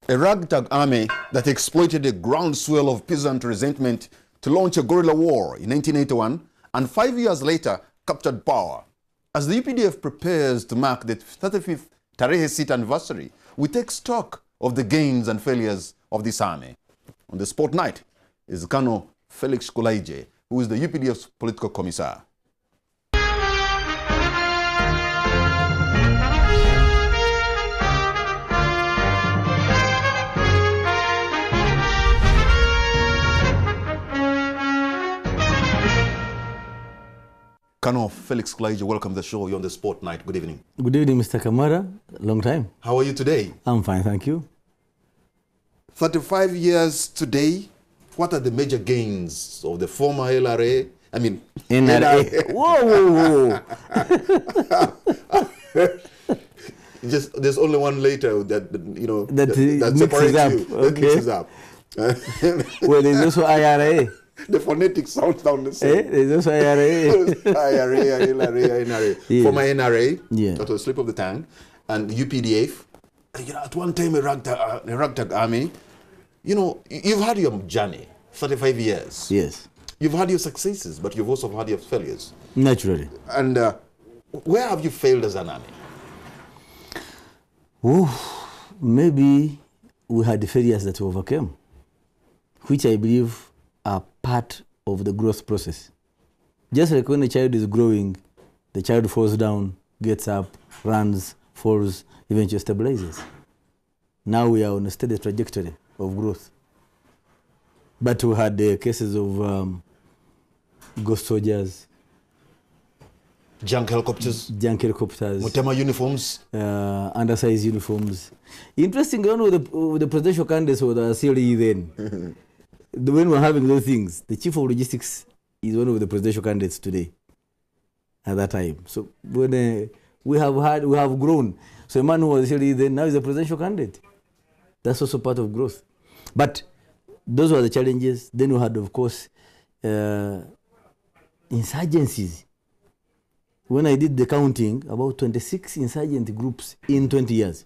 A ragtag army that exploited a groundswell of peasant resentment to launch a guerrilla war in 1981 and 5 years later captured power. As the UPDF prepares to mark the 35th Tarehe Sit anniversary, we take stock of the gains and failures of this army. On the spotlight is Colonel Felix Kulayigye, who is the UPDF's political commissar. Colonel Felix Kulayigye, welcome to the show. You're on the spotlight. Good evening. Good evening, Mr. Kamara. Long time. How are you today? I'm fine, thank you. 35 years today. What are the major gains of the former LRA? I mean, NRA. Whoa. Just there's only one later that that separates up. You. Okay. That mixes up. Well, there's also IRA. The phonetics sound the same. There's also IRA. IRA, LRA, NRA. Yes. Former NRA, yeah. that was a slip of the tongue, and UPDF. At one time, a ragtag army. You've had your journey, 35 years. Yes. You've had your successes, but you've also had your failures. Naturally. And where have you failed as an army? Maybe we had the failures that we overcame, which I believe are part of the growth process. Just like when a child is growing, the child falls down, gets up, runs, falls, eventually stabilizes. Now we are on a steady trajectory of growth. But we had cases of ghost soldiers, junk helicopters, Mutema uniforms, undersized uniforms. Interesting, with the presidential candidates who were CLE then. When we're having those things, the chief of logistics is one of the presidential candidates today. At that time, so when we have grown. So a man who was CLE then now is a presidential candidate. That's also part of growth. But those were the challenges. Then we had, of course, insurgencies. When I did the counting, about 26 insurgent groups in 20 years,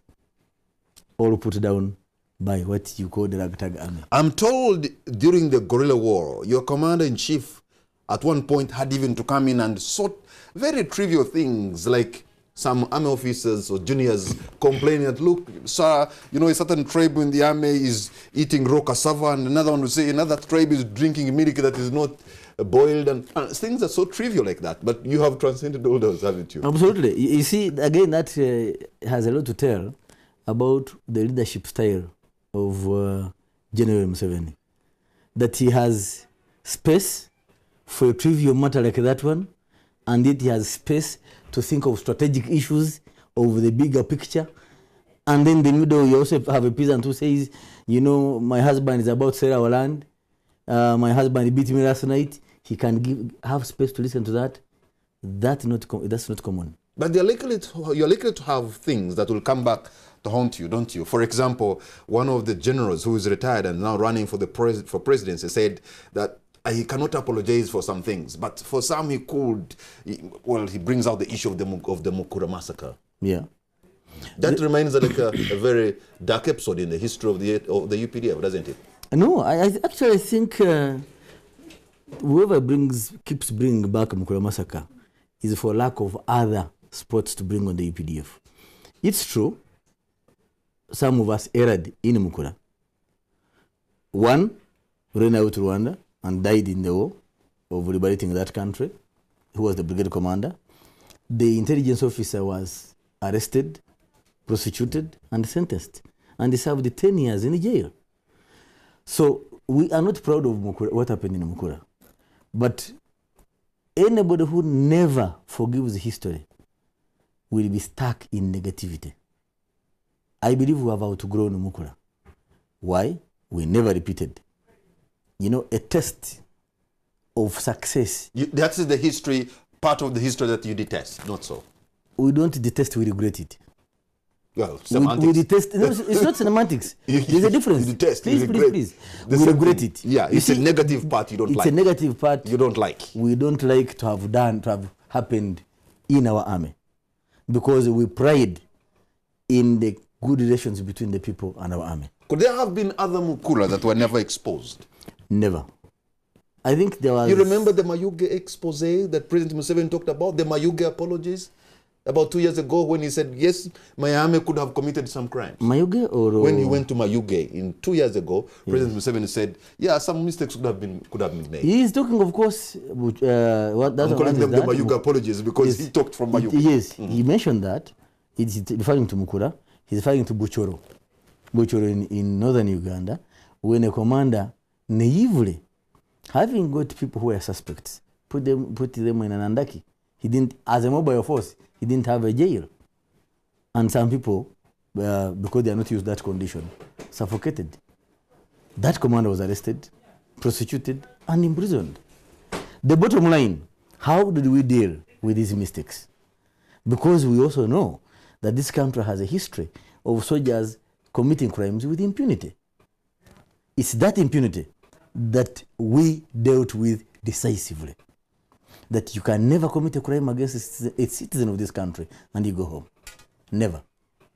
all put down by what you call the ragtag army. I'm told during the guerrilla war, your commander-in-chief at one point had even to come in and sort very trivial things like some army officers or juniors complaining that, look, sir, a certain tribe in the army is eating raw cassava, and another one will say another tribe is drinking milk that is not boiled, and things are so trivial like that. But you have transcended all those, haven't you? Absolutely. You see, again, that has a lot to tell about the leadership style of General Museveni. That he has space for a trivial matter like that one, and yet he has space to think of strategic issues over the bigger picture. And then in the middle, you also have a peasant who says, my husband is about to sell our land. My husband beat me last night. He can have space to listen to that. That's not common. But you're likely to have things that will come back to haunt you, don't you? For example, one of the generals who is retired and now running for presidency said that he cannot apologize for some things, but for some he could. He brings out the issue of the Mukura massacre. Yeah. That remains like a very dark episode in the history of the UPDF, doesn't it? No, I actually think whoever keeps bringing back Mukura massacre is for lack of other spots to bring on the UPDF. It's true, some of us erred in Mukura. One ran out to Rwanda and died in the war of liberating that country, who was the brigade commander. The intelligence officer was arrested, prosecuted, and sentenced. And he served 10 years in jail. So we are not proud of Mukura, what happened in Mukura. But anybody who never forgives history will be stuck in negativity. I believe we have outgrown Mukura. Why? We never repeated. A test of success. That is the history, part of the history that you detest, not so? We don't detest, we regret it. Well, semantics. We detest. No, it's not semantics. There's a difference. You detest, please. We regret it. Yeah, it's a negative part you don't like. It's a negative part you don't like. We don't like to have happened in our army, because we pride in the good relations between the people and our army. Could there have been other Mukula that were never exposed? Never. I think there was... You remember the Mayuge expose that President Museveni talked about? The Mayuge apologies? About 2 years ago when he said, yes, Miami could have committed some crimes. Mayuge or... When he went to Mayuge in 2 years ago, President Museveni said, yeah, some mistakes could have been made. He is talking, of course, I'm calling them the Mayuge apologies because he talked from Mayuge. Yes, he mentioned that. He's referring to Mukura. He's referring to Buchoro. Buchoro in northern Uganda, when a commander naively, having got people who were suspects, put them in an andaki. He didn't, as a mobile force, he didn't have a jail. And some people, because they are not used to that condition, suffocated. That commander was arrested, prosecuted, and imprisoned. The bottom line, how did we deal with these mistakes? Because we also know that this country has a history of soldiers committing crimes with impunity. It's that impunity that we dealt with decisively. That you can never commit a crime against a citizen of this country and you go home. Never.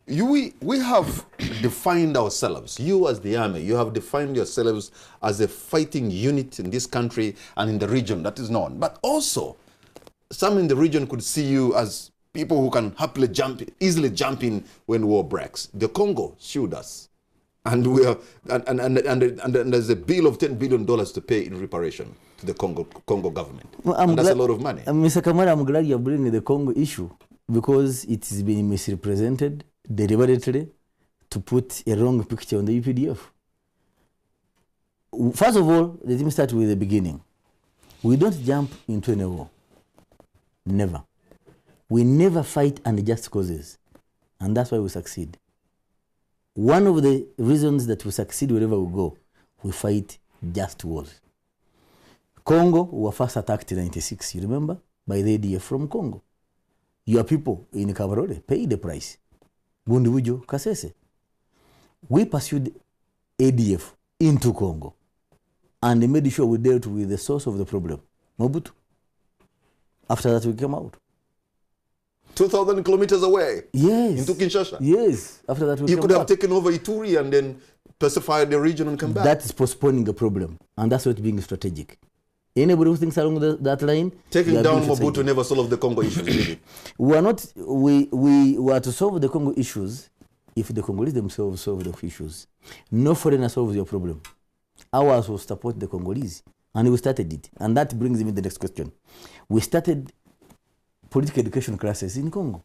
We have defined ourselves. You as the army, you have defined yourselves as a fighting unit in this country and in the region, that is known. But also, some in the region could see you as people who can happily easily jump in when war breaks. The Congo sued us. And we are, and there's a bill of $10 billion to pay in reparation to the Congo government. Well, and that's a lot of money. Mr. Kamara, I'm glad you're bringing the Congo issue because it has been misrepresented deliberately to put a wrong picture on the UPDF. First of all, let me start with the beginning. We don't jump into a war. Never. We never fight unjust causes. And that's why we succeed. One of the reasons that we succeed wherever we go, we fight just wars. Congo were first attacked in 1996, you remember? By the ADF from Congo. Your people in Kabarole paid the price. Bundibujo, Kasese. We pursued ADF into Congo and made sure we dealt with the source of the problem, Mobutu. After that, we came out. 2,000 kilometers away. Yes. Into Kinshasa. Yes. After that, you could have taken over Ituri and then pacified the region and come back. That is postponing the problem, and that's what being strategic. Anybody who thinks along that line, taking down Mobutu never solved the Congo issues, did it? We were to solve the Congo issues if the Congolese themselves solve the issues. No foreigner solves your problem. Ours will support the Congolese, and we started it. And that brings me to the next question. We started political education classes in Congo.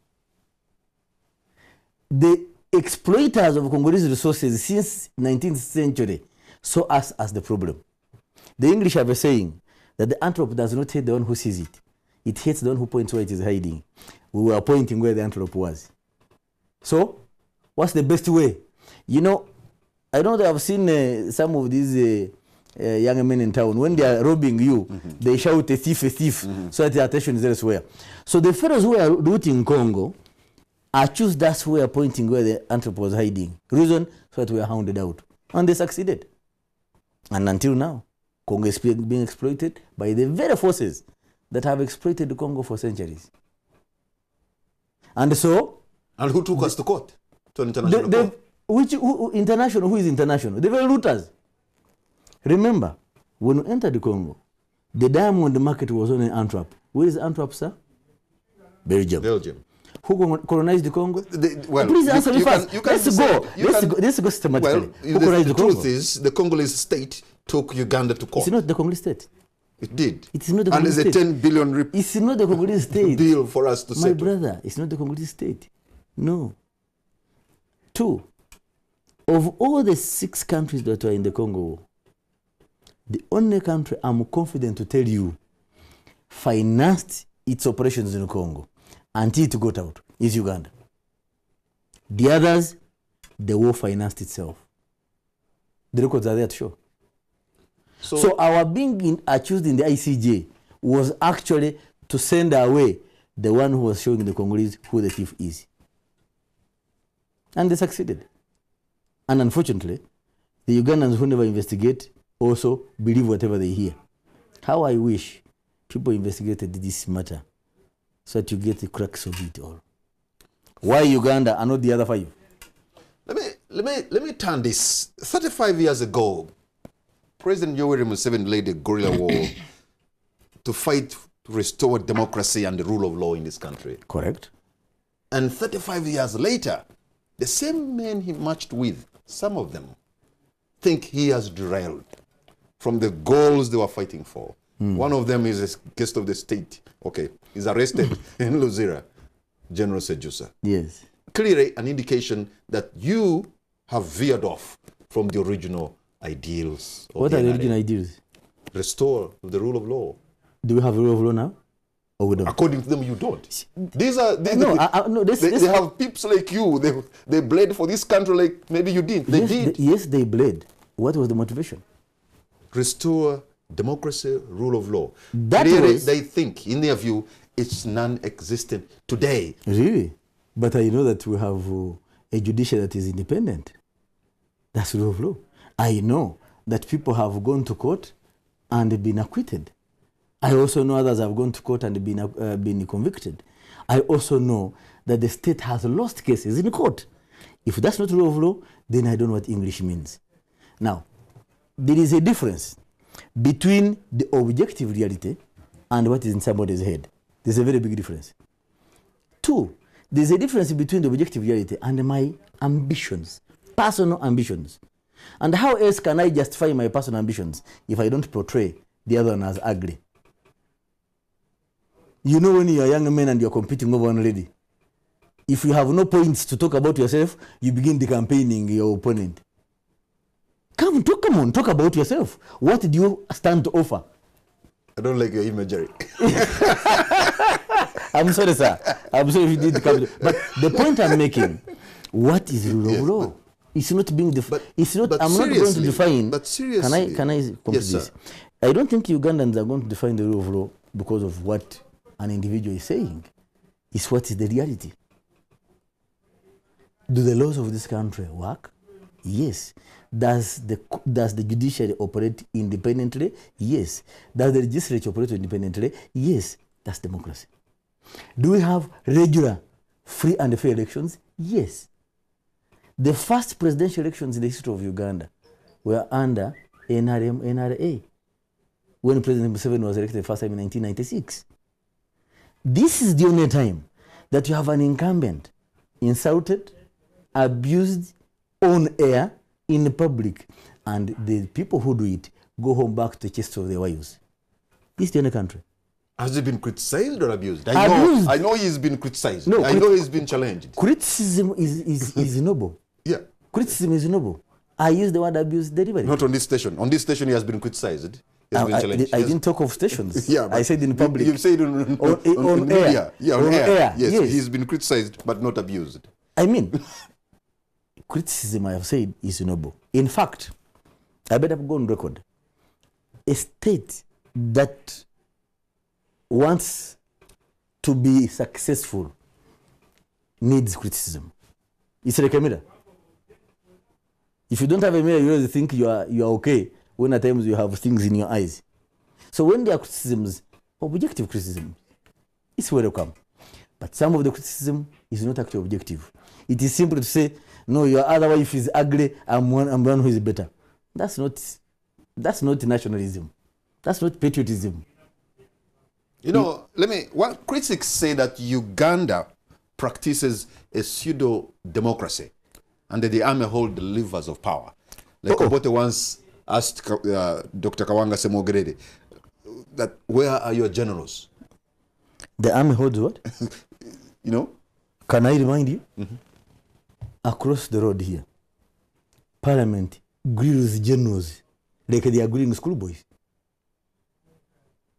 The exploiters of Congolese resources since 19th century saw us as the problem. The English have a saying that the antelope does not hate the one who sees it. It hates the one who points where it is hiding. We were pointing where the antelope was. So, what's the best way? You know, I know that I've seen some of these young men in town, when they are robbing you, they shout a thief, so that the attention is elsewhere. So the fellows who are looting Congo accused us who were pointing where the antelope was hiding. Reason, so that we are hounded out. And they succeeded. And until now, Congo is being exploited by the very forces that have exploited the Congo for centuries. And so... And who took us to court? To an international court? International? Who is international? The very looters. Remember, when we entered the Congo, the diamond market was on in Antwerp. Where is Antwerp, sir? Belgium. Who colonized the Congo? Please answer me fast. Let's go systematically. Who colonized the Congo? The truth is, the Congolese state took Uganda to court. It's not the Congolese state. It did. It is not the Congolese state. And there's a 10 billion it's not the Congolese state. Bill for us to settle. My brother, it's not the Congolese state. No. 2. Of all the 6 countries that were in the Congo, the only country I'm confident to tell you financed its operations in Congo until it got out is Uganda. The others, the war financed itself. The records are there to show. So our being accused in the ICJ was actually to send away the one who was showing the Congolese who the thief is. And they succeeded. And unfortunately, the Ugandans who never investigate also believe whatever they hear. How I wish people investigated this matter so that you get the crux of it all. Why Uganda and not the other 5? let me turn this. 35 years ago, President Yoweri Museveni led a guerrilla war to fight to restore democracy and the rule of law in this country. Correct. And 35 years later, the same men he marched with, some of them, think he has derailed from the goals they were fighting for. One of them is a guest of the state. Okay, he's arrested in Luzira, General Sejusa. Yes. Clearly an indication that you have veered off from the original ideals. What are the original ideals? Restore the rule of law. Do we have a rule of law now? Or we don't? According to them, you don't. They have peeps like you. They bled for this country like maybe you didn't. They did. Yes, they bled. What was the motivation? Restore democracy, rule of law. Clearly, they think, in their view, it's non-existent today. Really? But I know that we have a judiciary that is independent. That's rule of law. I know that people have gone to court and been acquitted. I also know others have gone to court and been convicted. I also know that the state has lost cases in court. If that's not rule of law, then I don't know what English means. Now, there is a difference between the objective reality and what is in somebody's head. There's a very big difference. Two, there's a difference between the objective reality and my ambitions, personal ambitions. And how else can I justify my personal ambitions if I don't portray the other one as ugly? You know, when you're a young man and you're competing over one lady, if you have no points to talk about yourself, you begin decampaigning your opponent. Come on, talk about yourself. What do you stand to offer? I don't like your imagery. I'm sorry, sir. I'm sorry if you did come. But the point I'm making, what is rule of law? It's not being defined. It's not. I'm not going to define. But seriously, can I complete this? I don't think Ugandans are going to define the rule of law because of what an individual is saying. It's what is the reality. Do the laws of this country work? Yes. Does the judiciary operate independently? Yes. Does the legislature operate independently? Yes. That's democracy. Do we have regular, free and fair elections? Yes. The first presidential elections in the history of Uganda were under NRA, when President Museveni was elected the first time in 1996. This is the only time that you have an incumbent insulted, abused on air, in public, and the people who do it go home back to the chests of their wives. This is the only country. Has he been criticized or abused? Abused. I know he's been criticized. No, I know he's been challenged. Criticism is noble. Yeah. Criticism is noble. I use the word abuse deliberately. Not on this station. On this station, he has been criticized. He has been challenged. I didn't talk of stations. Yeah, I said in public. You said on air. Media. Yeah, on air. Yes, yes, he's been criticized but not abused. I mean, criticism, I have said, is noble. In fact, I better go on record. A state that wants to be successful needs criticism. It's like a mirror. If you don't have a mirror, you always think you are okay when at times you have things in your eyes. So when there are criticisms, objective criticism, it's welcome. But some of the criticism is not actually objective. It is simple to say, no, your other wife is ugly, I'm one who is better. That's not nationalism. That's not patriotism. You know, critics say that Uganda practices a pseudo-democracy and that the army hold the levers of power. Like Obote once asked Dr. Kawanga Semogerede that where are your generals? The army holds what? You know? Can I remind you? Mm-hmm. Across the road here, Parliament grills generals like they are grilling schoolboys.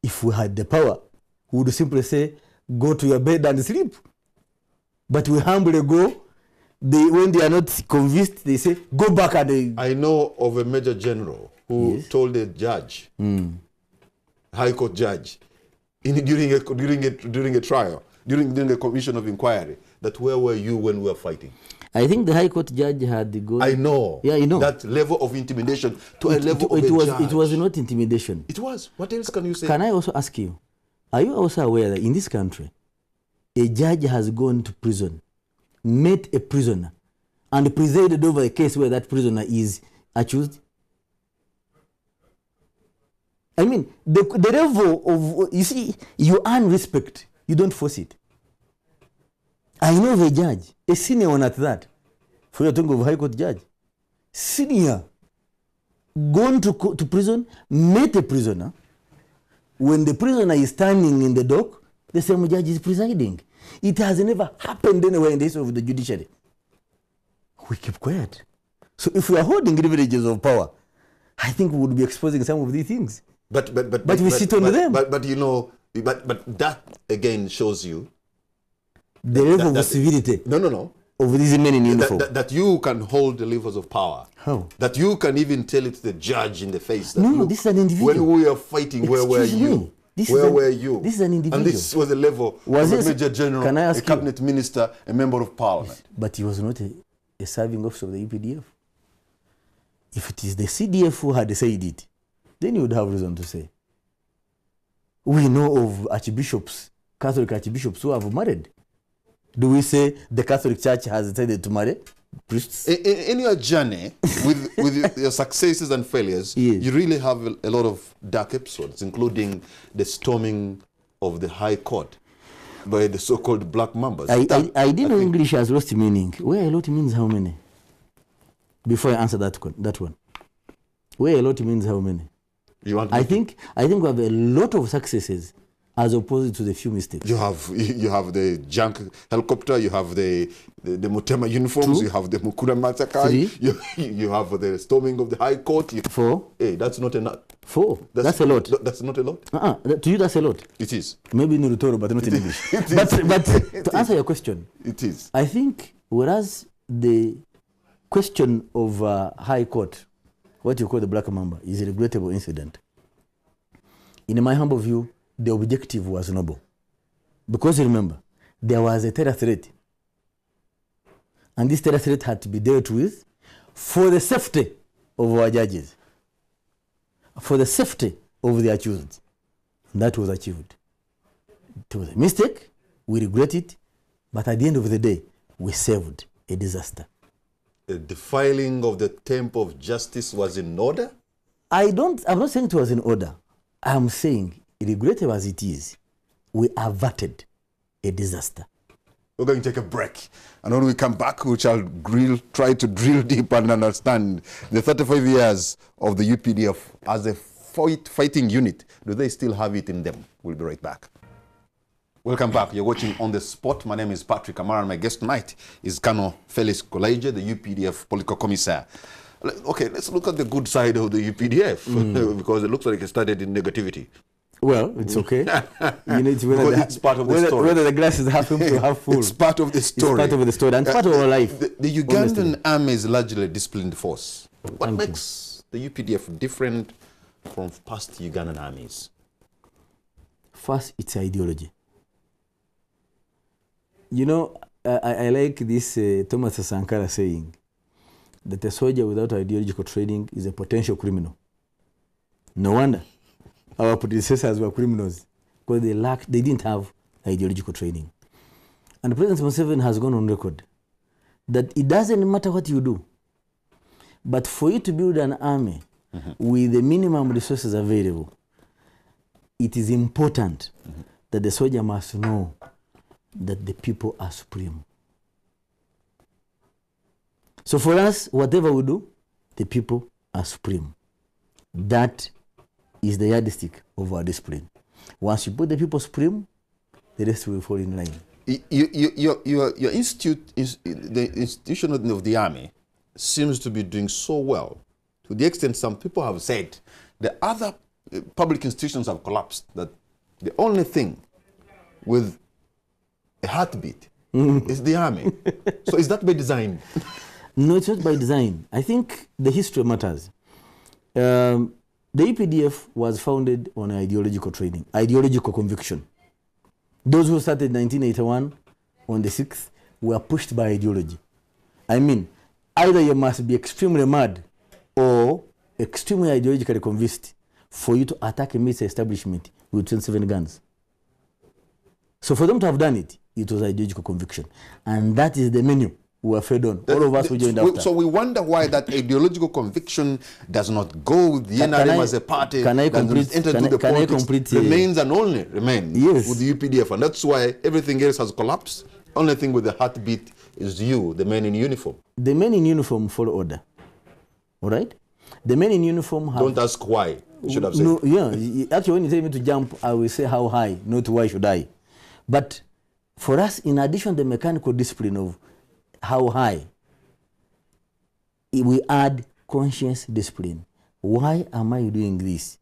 If we had the power, we would simply say, go to your bed and sleep. But we humbly go. When they are not convinced, they say, go back and... I know of a major general who told a judge, High Court judge, during a trial, during a commission of inquiry, that where were you when we were fighting? I think the High Court judge had the goal. I know. Yeah, I know. That level of intimidation to a level of a judge. It was not intimidation. It was. What else can you say? Can I also ask you, are you also aware that in this country, a judge has gone to prison, met a prisoner, and presided over a case where that prisoner is accused? I mean, the level of, you see, you earn respect, you don't force it. I know of a judge, a senior one at that, for your tongue of High Court judge, senior, gone to prison, met a prisoner. When the prisoner is standing in the dock, the same judge is presiding. It has never happened anywhere in the history of the judiciary. We keep quiet. So if we are holding privileges of power, I think we would be exposing some of these things. But we sit on them. But you know, but that again shows you the level of civility. No. Of these men in uniform. That you can hold the levers of power. How? That you can even tell it to the judge in the face. That, No, look, this is an individual. when we are fighting, where were you? Where were you? This is an individual. And this was the level Was of a this- major general, can I a ask you- cabinet minister, a member of parliament. But he was not a serving officer of the UPDF. If it is the CDF who had said it, then you would have reason to say. We know of archbishops, Catholic archbishops who have married. Do we say the Catholic Church has decided to marry priests? In your journey, with your successes and failures, Yes. you really have a lot of dark episodes, including the storming of the High Court by the so-called Black Mambas. I didn't know English has lost meaning. Where a lot means how many? Before I answer that one. Where a lot means how many? You want I think we have a lot of successes as opposed to the few mistakes. You have the junk helicopter, you have the Mutema uniforms, 2. You have the Mukura massacre, 3. you have the storming of the High Court. 4. Hey, that's not enough. 4. That's a lot. That's not a lot. To you, that's a lot. It is. Maybe in Rutoro, but not in English. But to answer your question, it is. I think whereas the question of High Court, what you call the Black Mamba, is a regrettable incident. In my humble view, the objective was noble. Because remember, there was a terror threat. And this terror threat had to be dealt with for the safety of our judges, for the safety of the accused. And that was achieved. It was a mistake, we regret it, but at the end of the day, we saved a disaster. The defiling of the temple of justice was in order? I'm not saying it was in order. I'm saying, regrettable as it is, we averted a disaster. We're going to take a break. And when we come back, we shall try to drill deep and understand the 35 years of the UPDF as a fighting unit. Do they still have it in them? We'll be right back. Welcome back. You're watching On the Spot. My name is Patrick Amara, and my guest tonight is Colonel Felix Kulayigye, the UPDF political commissar. Okay, let's look at the good side of the UPDF, because it looks like it started in negativity. Well, it's okay. You need to it's part of the story. Whether the glass is half empty or half full. It's part of the story. It's part of the story, and part of our life. The Ugandan army is largely a disciplined force. What makes the UPDF different from past Ugandan armies? First, it's ideology. You know, I like this Thomas Sankara saying that a soldier without ideological training is a potential criminal. No wonder our predecessors were criminals, because they didn't have ideological training. And President Museveni has gone on record that it doesn't matter what you do, but for you to build an army with the minimum resources available, it is important that the soldier must know that the people are supreme. So for us, whatever we do, the people are supreme. That is the yardstick of our discipline. Once you put the people supreme, the rest will fall in line. Your institute, the institution of the army, seems to be doing so well, to the extent some people have said the other public institutions have collapsed, that the only thing with a heartbeat is the army. So is that by design? No, it's not by design. I think the history matters. The UPDF was founded on ideological training, ideological conviction. Those who started in 1981 on the 6th were pushed by ideology. I mean, either you must be extremely mad or extremely ideologically convinced for you to attack a military establishment with 27 guns. So for them to have done it, it was ideological conviction. And that is the menu were fed on. All of us who joined after. So we wonder why that ideological conviction does not go with the NRA as a party. Can I complete? Remains and only remains yes. with the UPDF, and that's why everything else has collapsed. Only thing with the heartbeat is you, the men in uniform. The men in uniform follow order. All right? The men in uniform have... Don't ask why. You should have said. No, yeah. Actually, when you tell me to jump, I will say how high, not why should I. But for us, in addition to the mechanical discipline of how high, we add conscious discipline. Why am I doing this?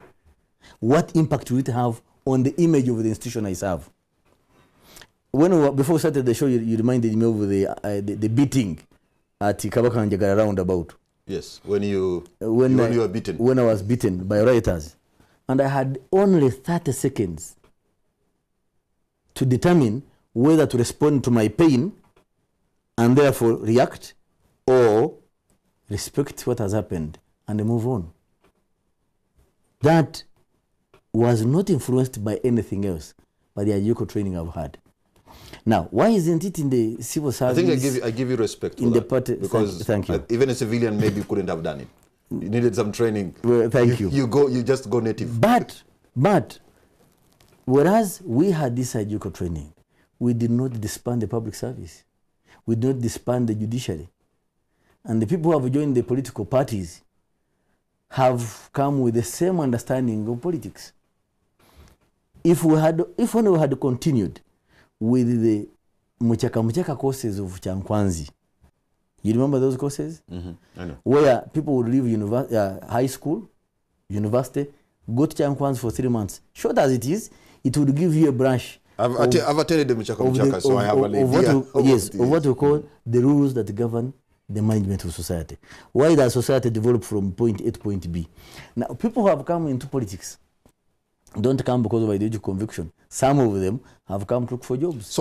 What impact will it have on the image of the institution I serve? Before we started the show, you reminded me of the beating at Kabaka Njagala roundabout. Yes, when you were beaten. When I was beaten by rioters. And I had only 30 seconds to determine whether to respond to my pain and therefore react or respect what has happened and move on. That was not influenced by anything else, by the ideological training I've had. Now, why isn't it in the civil service? I think I give you respect for in that, the party, because thank you. Even a civilian maybe couldn't have done it. You needed some training. Well, thank you. You just go native. But whereas we had this ideological training, we did not disband the public service. We did not disband the judiciary. And the people who have joined the political parties have come with the same understanding of politics. If only we had continued with the muchaka courses of Chankwanzi. You remember those courses? Mm-hmm. I know. Where people would leave high school, university, go to Chankwanzi for 3 months. Short as it is, it would give you a branch. I've attended the muchaka, so I have an idea. Of what we call the rules that govern the management of society. Why does society develop from point A to point B? Now, people who have come into politics don't come because of ideological conviction. Some of them have come to look for jobs.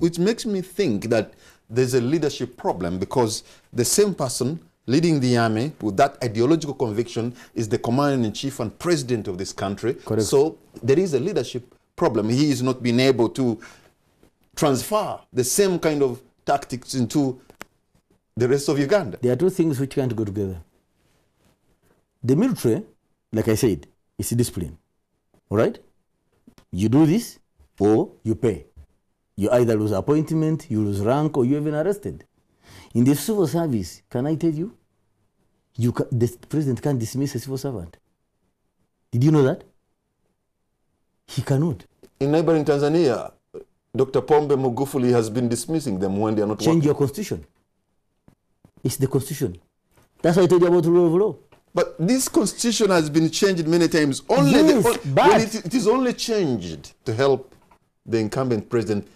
Which makes me think that there's a leadership problem, because the same person leading the army with that ideological conviction is the commander-in-chief and president of this country. Correct. So there is a leadership problem. He is not being able to transfer the same kind of tactics into the rest of Uganda. There are two things which can't go together. The military, like I said, is discipline. All right? You do this or you pay. You either lose appointment, you lose rank, or you're even arrested. In the civil service, can I tell you, the president can't dismiss a civil servant. Did you know that? He cannot. In neighboring Tanzania, Dr. Pombe Magufuli has been dismissing them when they are not Change working. your constitution. It's the constitution. That's why I told you about the rule of law. But this constitution has been changed many times. Only it is only changed to help the incumbent president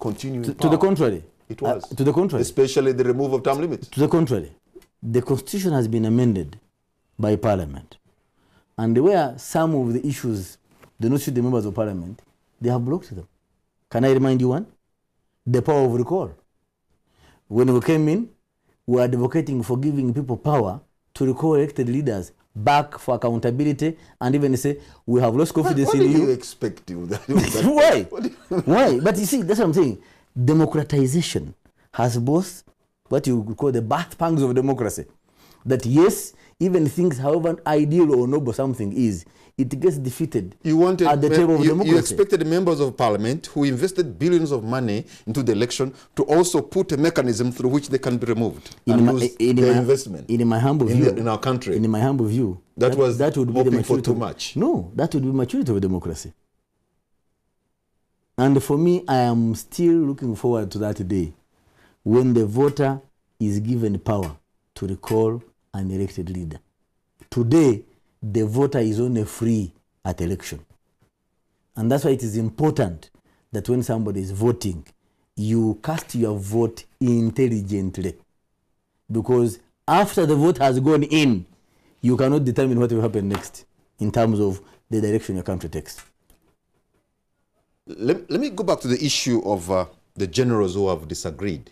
continue in power. To the contrary. It was. To the contrary. Especially the removal of term limits. To the contrary. The constitution has been amended by parliament. And where some of the issues do not suit the members of parliament, they have blocked them. Can I remind you one? The power of recall. When we came in, we were advocating for giving people power to recall elected leaders back for accountability, and even say, we have lost confidence in you. What do you expect? Why? Why? But you see, that's what I'm saying. Democratization has both what you call the birth pangs of democracy. That yes, even things, however ideal or noble something is, it gets defeated at the table of democracy. You expected members of parliament who invested billions of money into the election to also put a mechanism through which they can be removed and lose their investment. In my humble view, in our country. In my humble view, that would be hoping for too much. No, that would be maturity of democracy. And for me, I am still looking forward to that day when the voter is given power to recall an elected leader. Today, the voter is only free at election. And that's why it is important that when somebody is voting, you cast your vote intelligently. Because after the vote has gone in, you cannot determine what will happen next in terms of the direction your country takes. Let me go back to the issue of the generals who have disagreed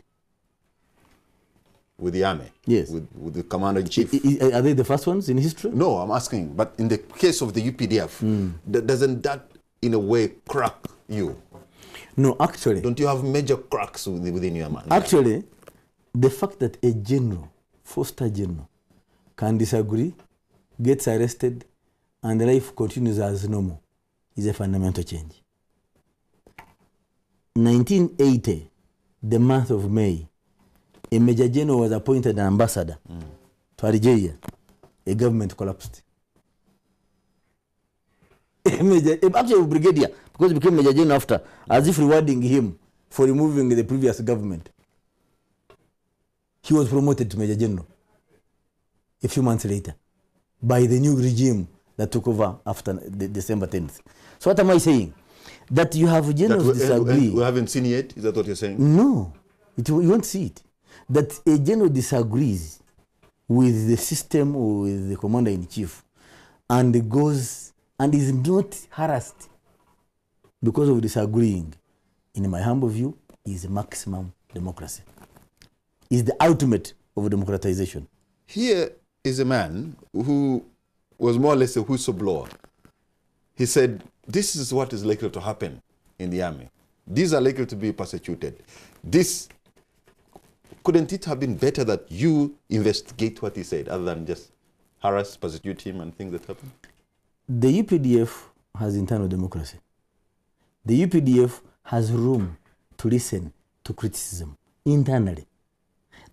with the army, yes, with the commander-in-chief. Are they the first ones in history? No, I'm asking. But in the case of the UPDF, doesn't that, in a way, crack you? No, actually. Don't you have major cracks within your mind? Actually, The fact that a general, four-star general, can disagree, gets arrested, and life continues as normal is a fundamental change. 1980, the month of May, a major general was appointed an ambassador to Algeria. A government collapsed. Actually a brigadier, because he became major general after, as if rewarding him for removing the previous government. He was promoted to major general a few months later by the new regime that took over after December 10th. So what am I saying? That you have generals disagree. We haven't seen yet? Is that what you're saying? No, you won't see it. That a general disagrees with the system or with the commander-in-chief and goes and is not harassed because of disagreeing, in my humble view, is maximum democracy. Is the ultimate of democratization. Here is a man who was more or less a whistleblower. He said, this is what is likely to happen in the army. These are likely to be persecuted. Couldn't it have been better that you investigate what he said, other than just harass, persecute him and things that happen? The UPDF has internal democracy. The UPDF has room to listen to criticism internally.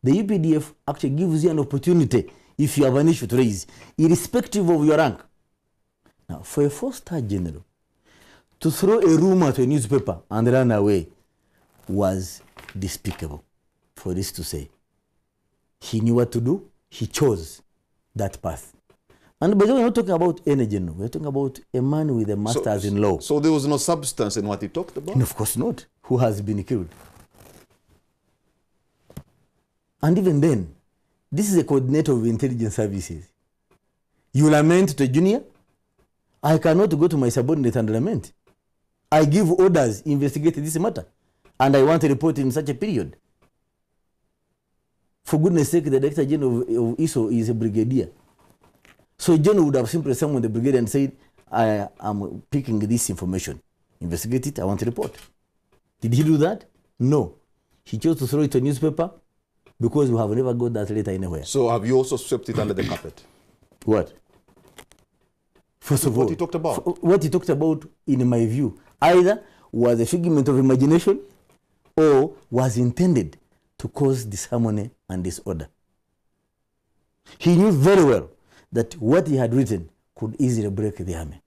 The UPDF actually gives you an opportunity if you have an issue to raise, irrespective of your rank. Now, for a four-star general to throw a rumor to a newspaper and run away was despicable, for this to say. He knew what to do. He chose that path. And by the way, we're not talking about any general. We're talking about a man with a master's in law. So there was no substance in what he talked about? And of course not. Who has been killed? And even then, this is a coordinator of intelligence services. You lament to a junior? I cannot go to my subordinate and lament. I give orders, investigate this matter. And I want a report in such a period. For goodness sake, the Director General of ISO is a brigadier. So a general would have simply summoned the brigade and said, I am picking this information. Investigate it, I want a report. Did he do that? No. He chose to throw it to a newspaper because we have never got that letter anywhere. So have you also swept it under the carpet? What? First of all, what he talked about? What he talked about, in my view, either was a figment of imagination or was intended to cause disharmony and disorder. He knew very well that what he had written could easily break the army.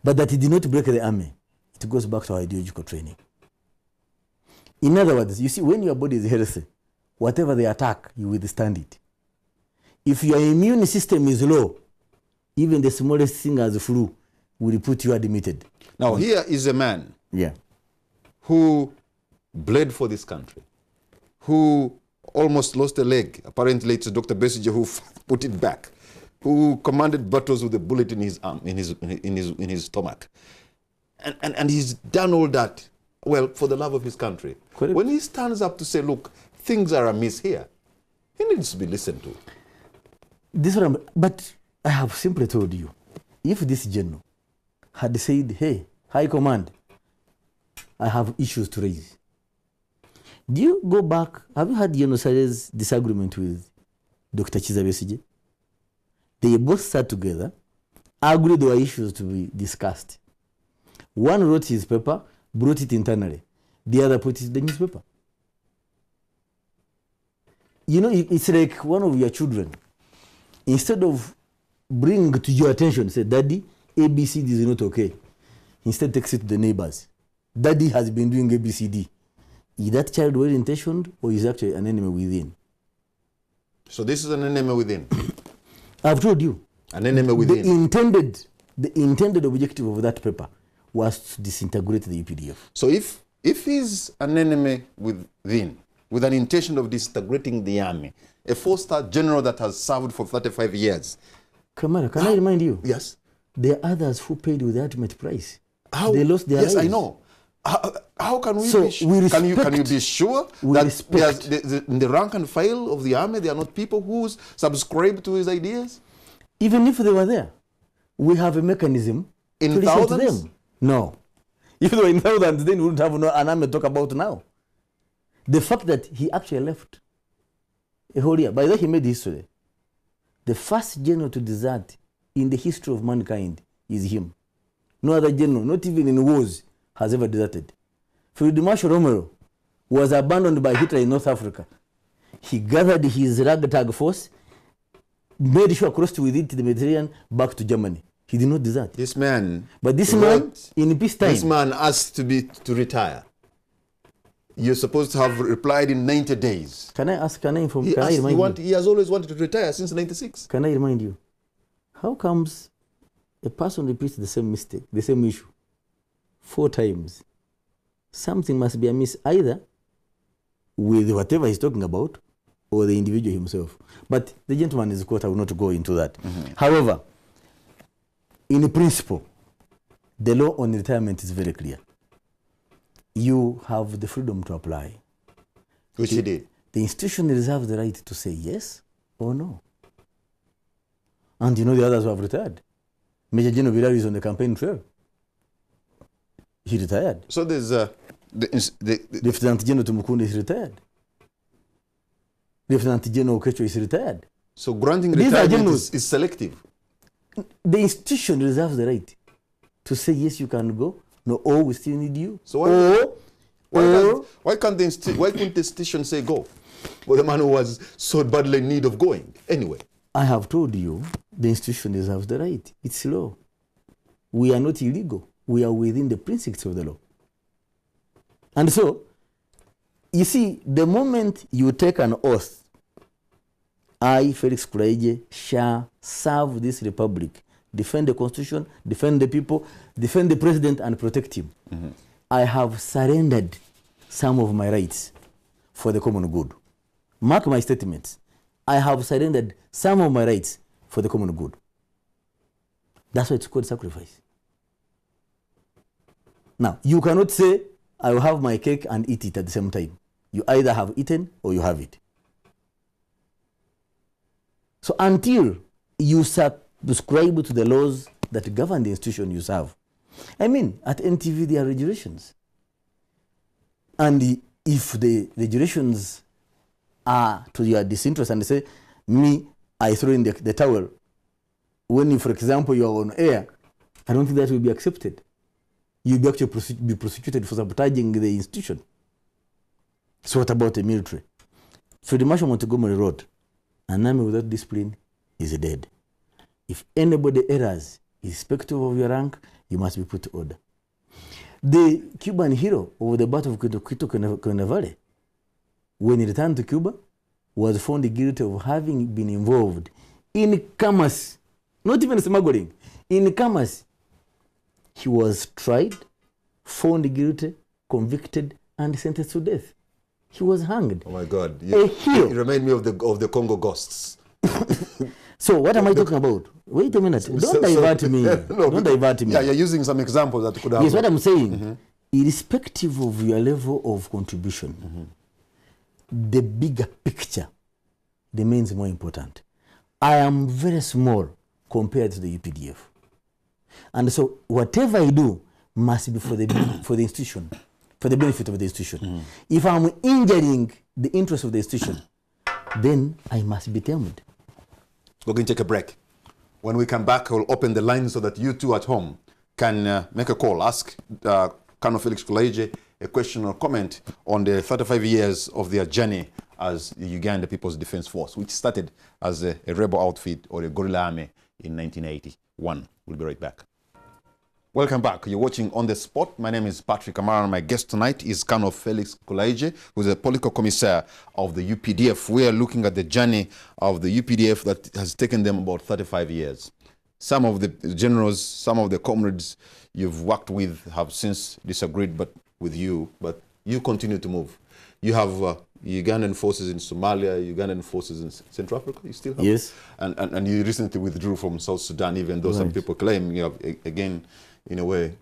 But that he did not break the army, it goes back to our ideological training. In other words, you see, when your body is healthy, whatever they attack, you withstand it. If your immune system is low, even the smallest thing as a flu will put you admitted. Now, here is a man who bled for this country, who almost lost a leg. Apparently, it's Dr. Besigye who put it back, who commanded battles with a bullet in his arm, in his stomach. And he's done all that, well, for the love of his country. Correct. When he stands up to say, look, things are amiss here, he needs to be listened to. But I have simply told you, if this general had said, hey, High Command, I have issues to raise. Do you go back, have you had General Sare's disagreement with Dr. Chiza Besigye? They both sat together, agreed there were issues to be discussed. One wrote his paper, brought it internally. The other put it in the newspaper. You know, it's like one of your children. Instead of bringing to your attention, say, Daddy, ABCD is not okay. Instead, takes it to the neighbors. Daddy has been doing ABCD. Is that child well intentioned or is actually an enemy within? So this is an enemy within. I've told you. An enemy within. The intended objective of that paper was to disintegrate the UPDF. So if he's an enemy within, with an intention of disintegrating the army, a four-star general that has served for 35 years. Kamara, can I remind you? Yes. There are others who paid with the ultimate price. How? They lost their lives. Yes, I know. How can we so be can you be sure that in the rank and file of the army, there are not people who subscribe to his ideas? Even if they were there, we have a mechanism in to thousands? listen to them. No. If they were in thousands, then we wouldn't have an army to talk about now. The fact that he actually left a whole year. By the way, he made history. The first general to desert in the history of mankind is him. No other general, not even in wars, has ever deserted. Field Marshal Romero was abandoned by Hitler in North Africa. He gathered his ragtag force, made sure crossed with it the Mediterranean back to Germany. He did not desert. This man. But this man, in peacetime. This man asked to retire. You're supposed to have replied in 90 days. Can I ask, can I inform, he, can asked, I remind you? He has always wanted to retire since 96. Can I remind you? How comes a person repeats the same mistake, the same issue, 4 times? Something must be amiss either with whatever he's talking about or the individual himself. But the gentleman is quote, I will not go into that. However, in principle, the law on retirement is very clear. You have the freedom to apply. Which he did. The institution reserves the right to say yes or no. And you know the others who have retired. Major General Villar is on the campaign trail. He retired. So there's Lieutenant General Tumukunde is retired. Lieutenant General Okecho is retired. So granting retirement is selective. The institution reserves the right to say yes, you can go. No, or we still need you. So why couldn't the institution say go? Well, the man who was so badly in need of going. Anyway. I have told you, the institution reserves the right. It's law. We are not illegal. We are within the principles of the law. And so, you see, the moment you take an oath, I, Felix Kulayigye, shall serve this republic, defend the constitution, defend the people, defend the president, and protect him. I have surrendered some of my rights for the common good. Mark my statements. I have surrendered some of my rights for the common good. That's why it's called sacrifice. Now, you cannot say, I will have my cake and eat it at the same time. You either have eaten or you have it. So until you subscribe to the laws that govern the institution you serve. I mean, at NTV there are regulations. And if the regulations are to your disinterest and they say, me, I throw in the towel, when, you, for example, you are on air, I don't think that will be accepted. You'll be actually be prosecuted for sabotaging the institution. So what about the military? Field Marshal Montgomery wrote, an army without discipline is dead. If anybody errs, irrespective of your rank, you must be put to order. The Cuban hero of the Battle of Quito Cuernavaca, when he returned to Cuba, was found guilty of having been involved in commerce, not even smuggling, in commerce. He was tried, found guilty, convicted, and sentenced to death. He was hanged. Oh my God! A hero. You remind me of the Congo ghosts. So what am I talking about? Wait a minute. Don't divert me. No, don't divert me. Yeah, you're using some examples that could have. Yes, what I'm saying, irrespective of your level of contribution, the bigger picture remains more important. I am very small compared to the UPDF. And so whatever I do must be for the institution, for the benefit of the institution. If I'm injuring the interest of the institution, then I must be termed. We're going to take a break. When we come back, we'll open the line so that you two at home can make a call. Ask Colonel Felix Kulayigye a question or comment on the 35 years of their journey as the Uganda People's Defense Force, which started as a rebel outfit or a guerrilla army in 1981. We'll be right back. Welcome back. You're watching On the Spot. My name is Patrick Amara, and my guest tonight is Colonel Felix Kulayigye, who is a political commissar of the UPDF. We are looking at the journey of the UPDF that has taken them about 35 years. Some of the generals, some of the comrades you've worked with have since disagreed with you, but you continue to move. You have Ugandan forces in Somalia, Ugandan forces in Central Africa, you still have? Yes. And you recently withdrew from South Sudan, even though some people claim you have, again, in a way,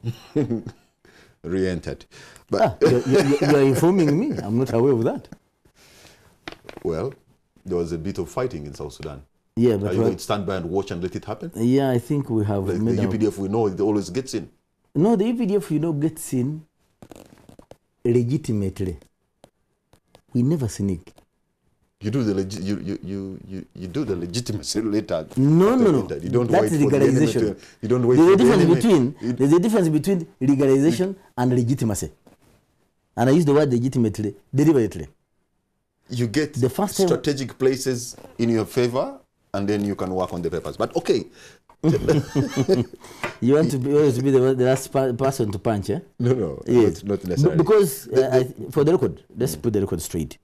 re-entered. But you're informing me. I'm not aware of that. Well, there was a bit of fighting in South Sudan. Yeah, but are you going to stand by and watch and let it happen? Yeah, I think we have like made the UPDF, we know it always gets in. No, the UPDF, gets in legitimately. We never sneak. You do the you do the legitimacy later. No. You don't That's wait legalization. For the enemy you don't wait for the enemy. There's a difference between legalization and legitimacy. And I use the word legitimately, deliberately. You get the first strategic places in your favor, and then you can work on the papers. But okay. You want to be always be the last person to punch, eh? No, yes. not necessarily. Because for the record, let's put the record straight.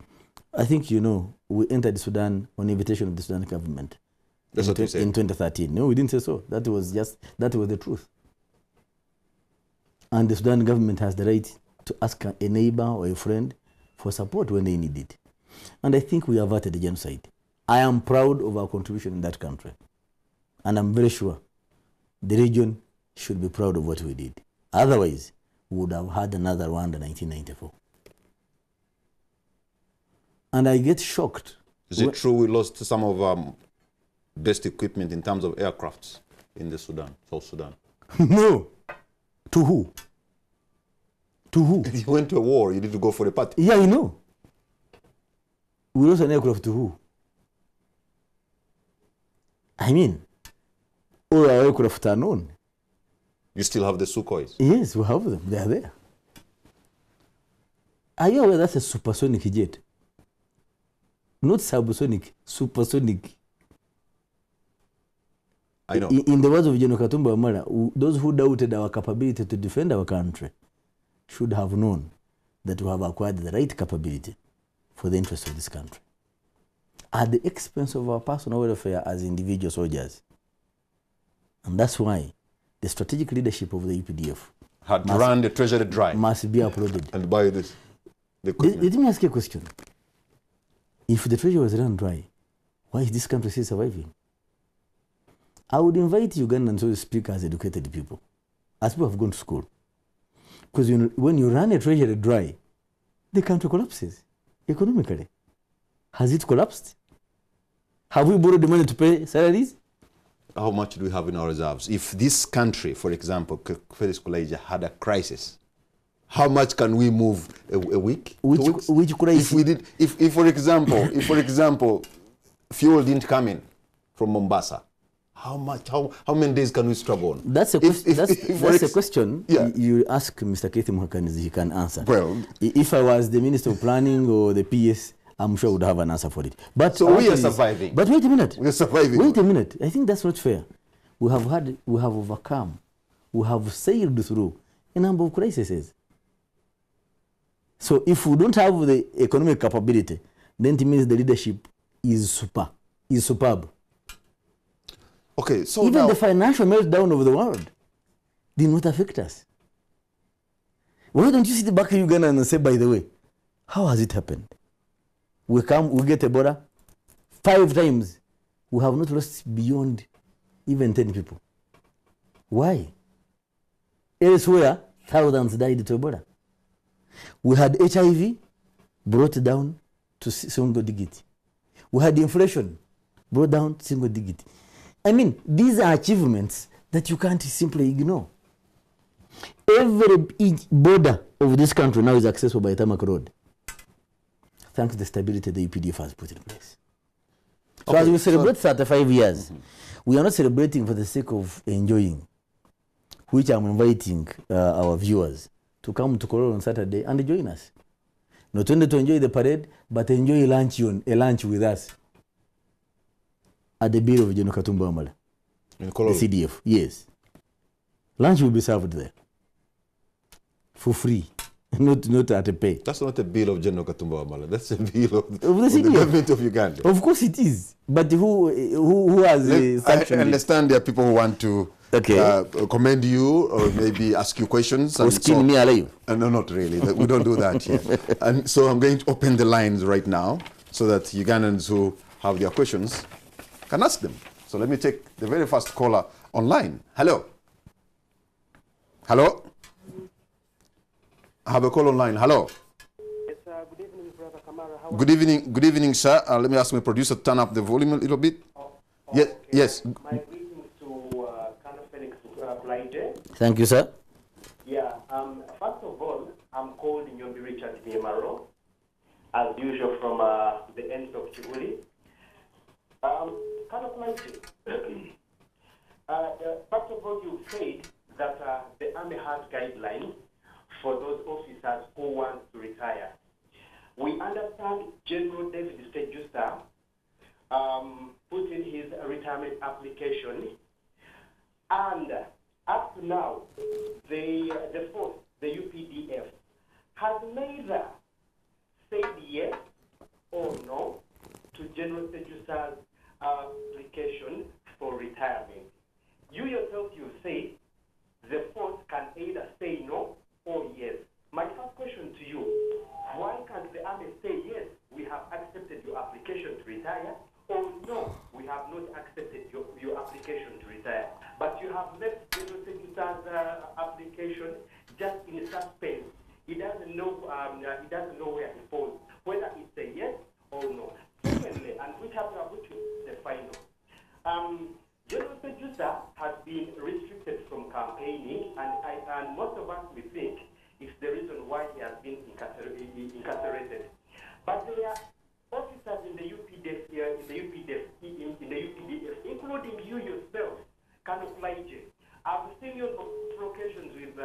I think you know we entered Sudan on invitation of the Sudan government. That's what you said. In 2013. No, we didn't say so. That was the truth. And the Sudan government has the right to ask a neighbor or a friend for support when they need it. And I think we averted the genocide. I am proud of our contribution in that country. And I'm very sure the region should be proud of what we did. Otherwise, we would have had another Rwanda 1994. And I get shocked. Is it true we lost some of our best equipment in terms of aircrafts in the Sudan, South Sudan? No. To who? To who? You went to a war, you need to go for a party. Yeah, you know. We lost an aircraft to who? I mean, all our aircraft are known. You still have the Sukhois? Yes, we have them. They are there. Are you aware that's a supersonic jet? Not subsonic, supersonic. I know. In the words of General Katumba Wamala, those who doubted our capability to defend our country should have known that we have acquired the right capability for the interest of this country, at the expense of our personal welfare as individual soldiers. And that's why the strategic leadership of the UPDF had run the treasury dry. Must be applauded. And by this. Let me ask you a question. If the treasury was run dry, why is this country still surviving? I would invite Ugandans to speak as educated people, as people who have gone to school. Because when you run a treasury dry, the country collapses economically. Has it collapsed? Have we borrowed the money to pay salaries? How much do we have in our reserves? If this country, for example, Felix Kulayigye, had a crisis, how much can we move a week? Which crisis? If for example, fuel didn't come in from Mombasa, how many days can we struggle on? That's a question you ask Mr. Keith Muhakaniz, he can answer. Well, if I was the Minister of Planning or the PS, I'm sure I would have an answer for it. But so we are surviving. But wait a minute. We are surviving. Wait a minute. I think that's not fair. We have overcome, we have sailed through a number of crises. So if we don't have the economic capability, then it means the leadership is superb. Okay, so even now, the financial meltdown of the world did not affect us. Why don't you sit back in Uganda and say, by the way, how has it happened? We get Ebola 5 times. We have not lost beyond even 10 people. Why? Elsewhere, thousands died to Ebola. We had HIV brought down to single digit. We had inflation brought down to single digit. I mean, these are achievements that you can't simply ignore. Each border of this country now is accessible by tarmac road, thanks to the stability the UPDF has put in place. So as we celebrate 35 years, we are not celebrating for the sake of enjoying, which I'm inviting our viewers to come to Kororo on Saturday and join us. Not only to enjoy the parade, but enjoy a lunch with us at the Bureau of General Katumba Wamala. In Kororo? The CDF, yes. Lunch will be served there for free, not at a pay. That's not a bill of General Katumba Wamala. That's a bill of the government of Uganda. Of course it is. But who has sanctioned I understand there are people who want to commend you or maybe ask you questions. Or skin me alive. No, not really. We don't do that here. And so I'm going to open the lines right now so that Ugandans who have their questions can ask them. So let me take the very first caller online. Hello. Hello. I have a call online. Hello. Yes, good evening, Brother Kamara. Good evening, sir. Let me ask my producer to turn up the volume a little bit. Yes, okay. yes. My greetings to Colonel Felix Kulayigye. Thank you, sir. Yeah. First of all, I'm called Nyombi Richard DMRO. as usual from the ends of Chibuli. Kind of like, first of all, you said that the Army has guidelines for those officers who want to retire. We understand General David Stejusa put in his retirement application, and up to now, the force, the UPDF, has neither said yes or no to General Stejusa's application for retirement. You yourself, you say the force can either say no or yes. My first question to you, why can't the Army say yes, we have accepted your application to retire, or no, we have not accepted your application to retire? But you have left General Stejusa's application just in suspense. He doesn't know where he falls, whether it's a yes or no. Secondly, and which is the final. General Stejusa has been restricted from campaigning, and most of us we think it's the reason why he has been incarcerated. But there are officers in the UPDF, including you yourself, Felix Kulayigye. I've seen you on occasions with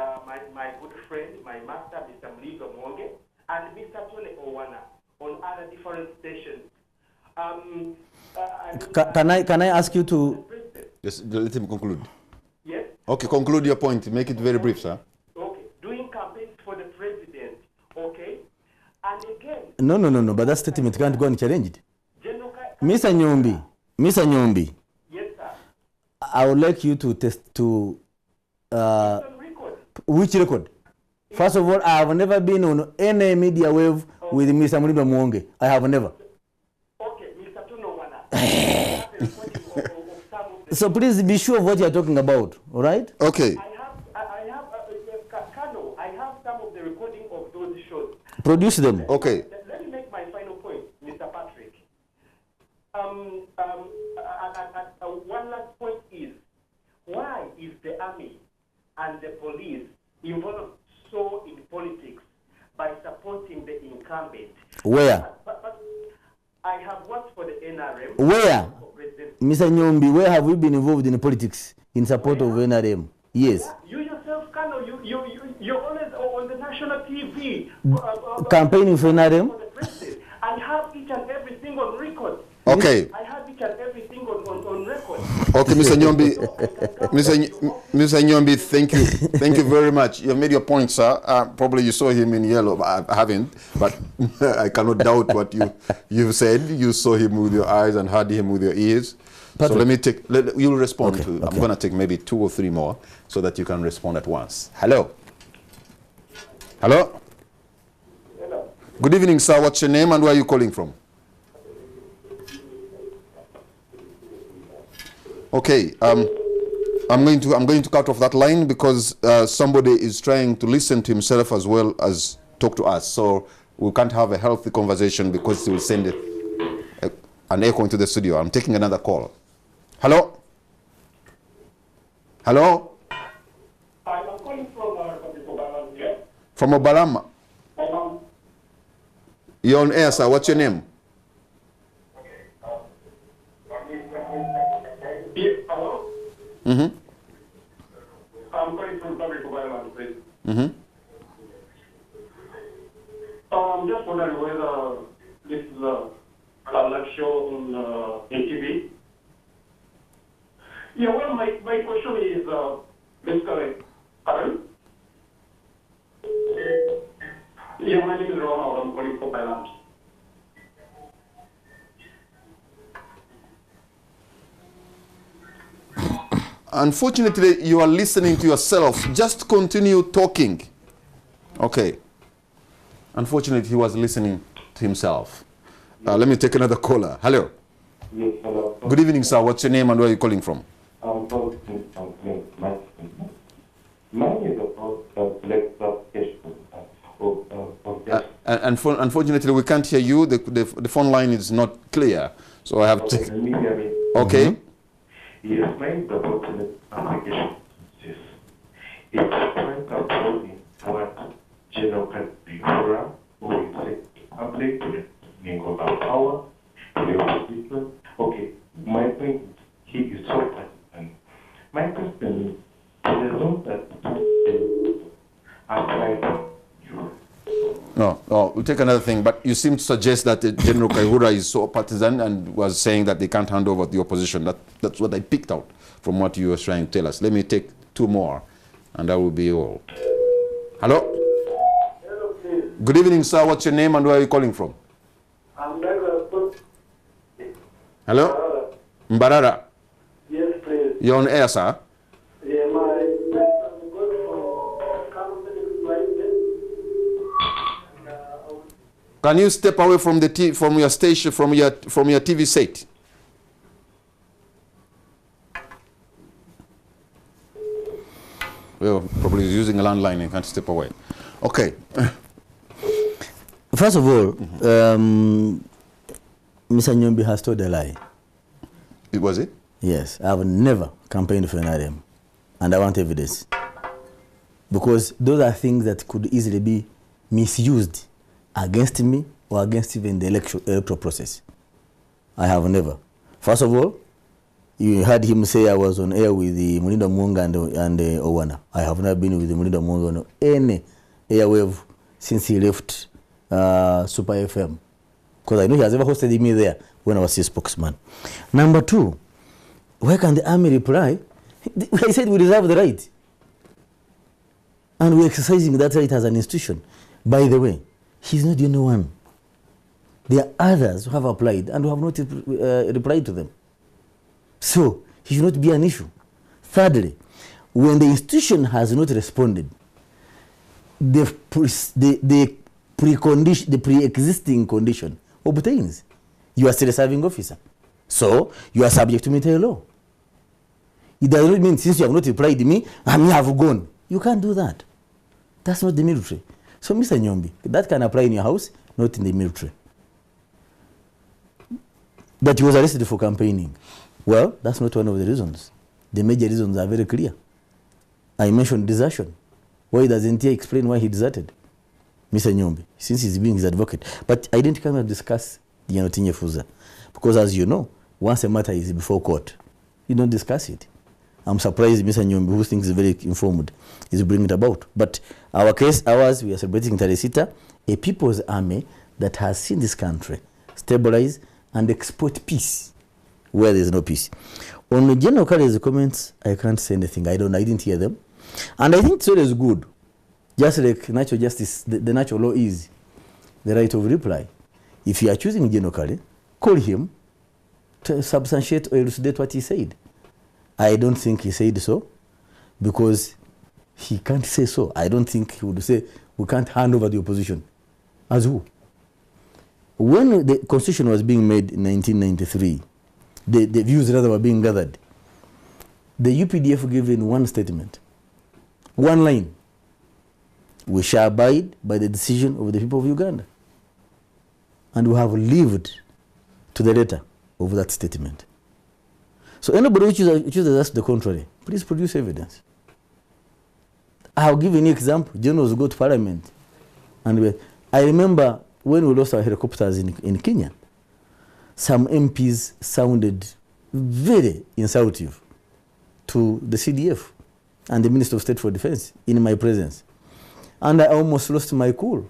my good friend, my master, Mr. Mligo Mwonge, and Mr. Tony Owana on other different stations. Can I ask you to? Just let him conclude. Yes. Okay, conclude your point. Make it very brief, sir. Okay. Doing campaigns for the president. Okay. And again. No. But that statement can't go unchallenged. Mr. Nyombi. Yes, sir. I would like you to test to. Which record? First of all, I have never been on any media wave with Mr. Mligo Mwonge. I have never. Okay, Mr. Tunowana. So please be sure of what you are talking about, all right? Okay. I have some of the recording of those shows. Produce them. Okay. Let me make my final point, Mr. Patrick. One last point is, why is the Army and the police involved so in politics by supporting the incumbent? Where? But I have worked for the NRA. Where? Mr. Nyombi, where have we been involved in politics in support of NRM? Yes. You yourself, Kano, you're always on the national TV. Campaigning for NRM? I have each and everything on record. Okay. I have each and everything on record. Okay, Mr. Nyombi. Mr. Nyombi, thank you. Thank you very much. You have made your point, sir. Probably you saw him in yellow, but I haven't. But I cannot doubt what you've said. You saw him with your eyes and heard him with your ears. Patrick. So let me take, you'll respond to, I'm going to take maybe 2 or 3 more so that you can respond at once. Hello. Hello. Hello. Good evening, sir. What's your name and where are you calling from? Okay. I'm going to cut off that line because somebody is trying to listen to himself as well as talk to us. So we can't have a healthy conversation because he will send an echo into the studio. I'm taking another call. Hello? Hello? I'm calling from Obalama. From Obalama? You're on air, sir. What's your name? Hello? Mm-hmm. I'm calling from Obalama, please. Mm-hmm. I'm just wondering whether this is a live show on TV. Yeah, well, my question is basically, pardon? Yeah, my name is Ronald. I'm calling from Thailand. Unfortunately, you are listening to yourself. Just continue talking. Okay. Unfortunately, he was listening to himself. Let me take another caller. Hello. Yes, hello. Good evening, sir. What's your name and where are you calling from? I'm calling from mine is about select application of Unfortunately, we can't hear you. The phone line is not clear. So I have to... Let me hear me. Okay. Yes, mine is about select application. Yes. It's trying to upload what general can be for who is applied to the Ningoma power, to the opposition. Okay, my point is, he is so partisan. My question is, to those that applied you. No, we'll take another thing, but you seem to suggest that General Kaihura is so partisan and was saying that they can't hand over the opposition. That's what I picked out from what you were trying to tell us. Let me take two more, and that will be all. Hello? Hello, please. Good evening, sir. What's your name and where are you calling from? I'm Mbarara. Hello? Mbarara. Yes, please. You're on air, sir. Yeah, my I'm going from Felix Kulayigye. Can you step away from the from your station, from your TV set? Well, probably using a landline and can't step away. Okay. First of all, Mr. Nyombi has told a lie. Was it? Yes, I have never campaigned for NRA, and I want evidence. Because those are things that could easily be misused against me or against even the electoral process. I have never. First of all, you heard him say I was on air with the Mulinda Mwonga and Owana. I have not been with the Mulinda Mwonga on any airwave since he left Super FM. Because I know he has ever hosted me there when I was his spokesman. Number two, where can the army reply? I said we reserve the right. And we're exercising that right as an institution. By the way, he's not the only one. There are others who have applied and who have not replied to them. So, he should not be an issue. Thirdly, when the institution has not responded, the pre-existing condition obtains. You are still a serving officer. So, you are subject to military law. It does not mean since you have not replied to me, I may have gone. You can't do that. That's not the military. So, Mr. Nyombi, that can apply in your house, not in the military. That he was arrested for campaigning. Well, that's not one of the reasons. The major reasons are very clear. I mentioned desertion. Why doesn't he explain why he deserted? Mr. Nyombi, since he's being his advocate. But I didn't come and discuss the Yanotinye Fuza. Because as you know, once a matter is before court, you don't discuss it. I'm surprised Mr. Nyombi, who thinks he's very informed, is bringing it about. But our case, ours, we are celebrating Taresita, a people's army that has seen this country stabilize and export peace where there is no peace. On the General Kale's comments, I can't say anything. I didn't hear them. And I think it's always good. Just like natural justice, the natural law is the right of reply. If you are choosing General Kale, call him to substantiate or elucidate what he said. I don't think he said so, because he can't say so. I don't think he would say, we can't hand over the opposition. As who? When the constitution was being made in 1993, the views rather were being gathered, the UPDF gave in one statement, one line: we shall abide by the decision of the people of Uganda. And we have lived to the letter of that statement. So anybody who chooses us to the contrary, please produce evidence. I'll give you an example. Generals go to Parliament. And I remember when we lost our helicopters in Kenya, some MPs sounded very insulting to the CDF and the Minister of State for Defense in my presence. And I almost lost my cool.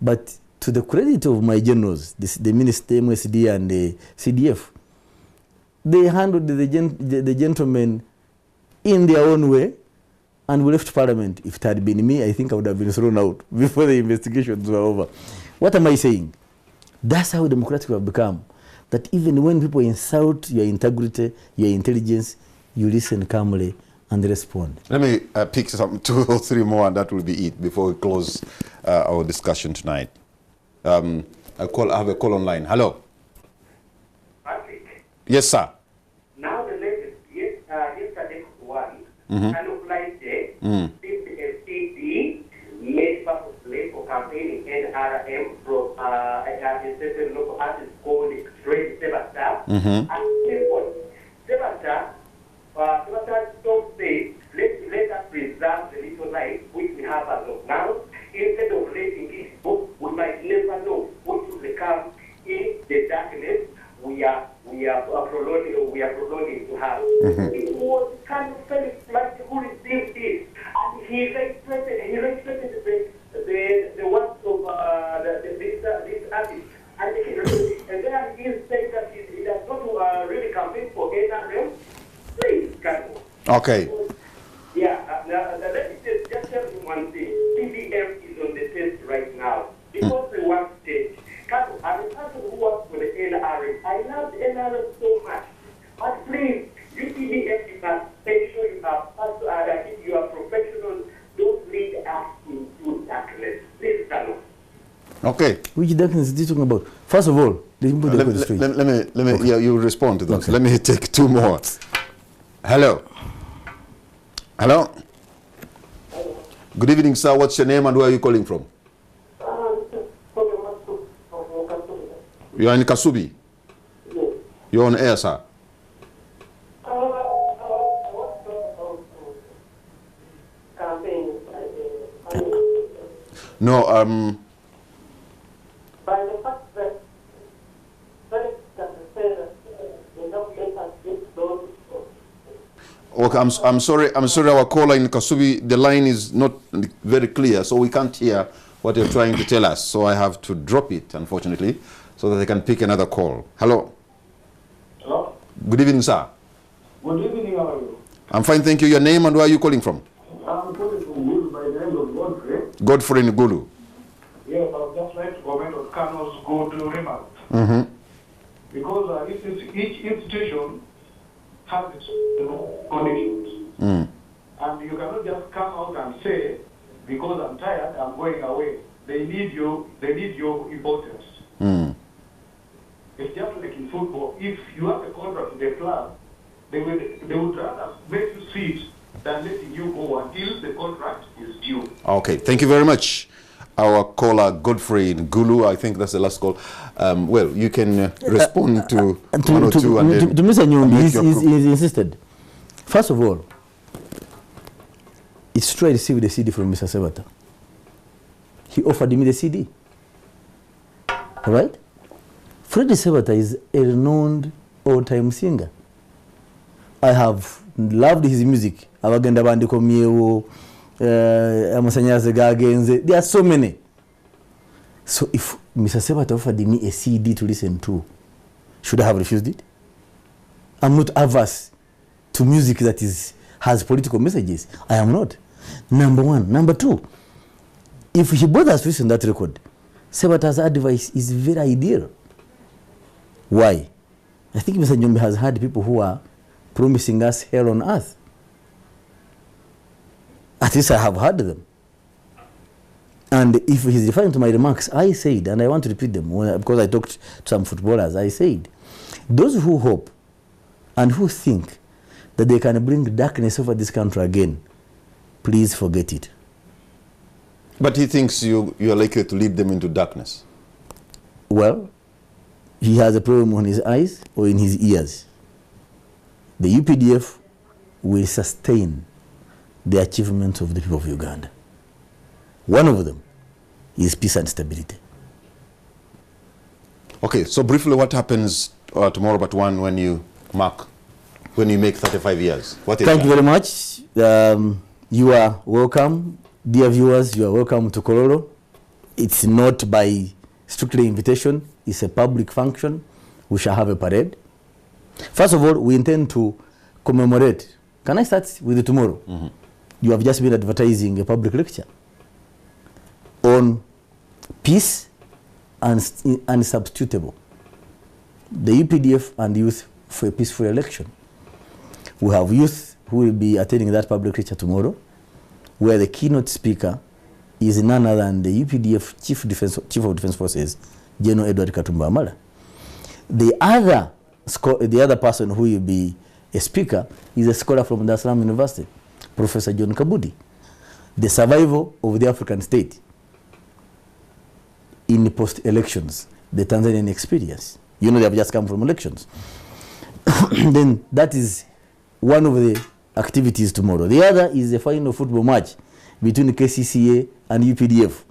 But to the credit of my generals, the Minister, MSD and the CDF, they handled the gentlemen in their own way, and we left Parliament. If it had been me, I think I would have been thrown out before the investigations were over. What am I saying? That's how democratic we have become. That even when people insult your integrity, your intelligence, you listen calmly and respond. Let me pick some 2 or 3 more, and that will be it before we close our discussion tonight. I have a call online. Hello. Patrick. Yes, sir. Now the latest, yesterday's one, kind of like the CD made purposely for campaigning NRM from a certain local artist called Trade Sebasta. And Sebasta don't say, let us preserve the little life which we have as of now. Instead of letting it go, we might never know we are prolonging to have. It was kind of Felix Kulayigye who received this, and he respected the works of this artist. And then he said that he does not really campaign for NRA. Please, Kano. Okay. Yeah, let me just tell you one thing. PDF is on the test right now. Because they want stage. Kano, I'm a person who works for the NRA. I love the NRA so much. But please, UPDF, you must make sure you are professionals. Don't lead us into darkness. Please, Kano. Okay. Which darkness is he talking about? First of all, let me okay. Yeah, you respond to those. Okay. Let me take two more. Hello. Hello. Good evening, sir. What's your name and where are you calling from? You are in Kasubi? Yes. You're on air, sir. No, By the fact that Felix can say that they don't let us get those. okay, I'm sorry, our caller in Kasubi, the line is not very clear, so we can't hear what you're trying to tell us. So I have to drop it, unfortunately, so that they can pick another call. Hello. Hello? Good evening, sir. Good evening, how are you? I'm fine, thank you. Your name and where are you calling from? I'm calling from Gulu by the name of Godfrey. Godfrey Ngulu. Yes, I would just like to comment on Kano's good remarks. Because each institution has its own conditions. And you cannot just come out and say, because I'm tired, I'm going away. They need your importance. It's just like in football. If you have a contract with a club, they would rather make you sit than letting you go until the contract is due. Okay, thank you very much. Our caller, Godfrey Ngulu, I think that's the last call. Well, you can respond to one or two and then... To Mr. Nyundi, make he insisted. First of all, it's true I received the CD from Mr. Sebata. He offered me the CD. All right? Freddie Sebata is a renowned old-time singer. I have loved his music. Abagenda bandiko myewo, Amasanyaraze gagenze. There are so many. So if Mr. Sebata offered me a CD to listen to, should I have refused it? I'm not averse to music that has political messages. I am not. Number one. Number two, if he bothers to listen to that record, Sebata's advice is very ideal. Why? I think Mr. Njombe has had people who are promising us hell on earth. At least I have heard them. And if he's referring to my remarks, I said, and I want to repeat them because I talked to some footballers, I said, those who hope and who think that they can bring darkness over this country again, please forget it. But he thinks you are likely to lead them into darkness. Well, he has a problem on his eyes or in his ears. The UPDF will sustain the achievements of the people of Uganda. One of them is peace and stability. Okay, so briefly, what happens tomorrow but one when you make 35 years? What is Thank that? you very much. You are welcome. Dear viewers, you are welcome to Kololo. It's not by strictly invitation. It's a public function. We shall have a parade. First of all, we intend to commemorate. Can I start with tomorrow? You have just been advertising a public lecture on peace and unsubstitutable. The UPDF and Youth for a Peaceful Election. We have youth who will be attending that public lecture tomorrow, where the keynote speaker is none other than the UPDF Chief of Defense Forces, General Edward Katumba Amala. The other person who will be a speaker is a scholar from Dar es Salaam University, Professor John Kabudi. The survival of the African state in the post-elections, the Tanzanian experience. You know, they have just come from elections. Then that is one of the activities tomorrow. The other is the final football match between the KCCA and UPDF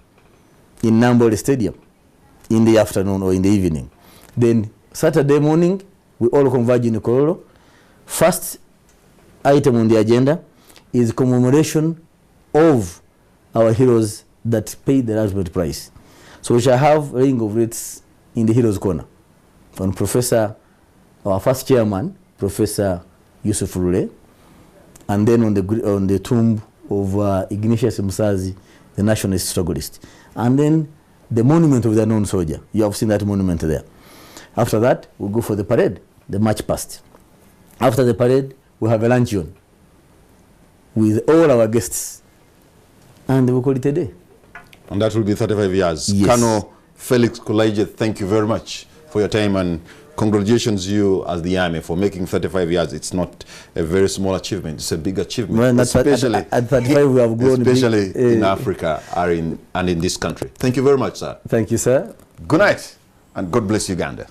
in Nambole Stadium in the afternoon or in the evening. Then Saturday morning, we all converge in Kololo First item on the agenda is commemoration of our heroes that paid the ultimate price. So we shall have a ring of wreaths in the Heroes Corner on Professor, our first chairman, Professor Yusuf Rule, and then on the tomb of Ignatius Musazi, the nationalist strugglist. And then the monument of the unknown soldier. You have seen that monument there. After that, we'll go for the parade, the march past. After the parade, we'll have a luncheon with all our guests. And we'll call it a day. And that will be 35 years. Yes. Colonel Felix Kulayigye, thank you very much for your time, and congratulations you as the Army for making 35 years. It's not a very small achievement. It's a big achievement, well, especially at 35 we have grown especially big, in Africa and in this country. Thank you very much, sir. Thank you, sir. Good night, and God bless Uganda.